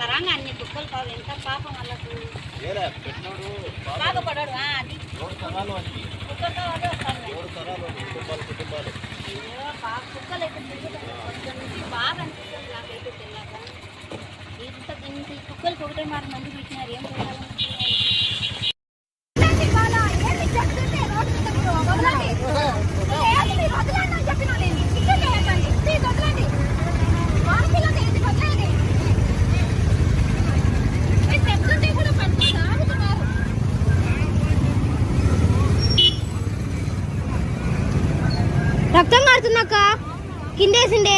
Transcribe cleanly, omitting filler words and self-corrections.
తరంగా అన్ని కుక్కలు కావు ఎంత పాపం వాళ్ళకు బాధపడాడు అది కుక్కలతో వాళ్ళే వస్తారు కుక్కలు అయితే కొంచెం నుంచి బాగా అనిపిస్తుంది నాకైతే తెల్లాక ఇంత కుక్కలకి ఒకటే మాట మంది పెట్టినారు ఏం చేయాలని రక్తం కారుతుందక్క కిందేసిండే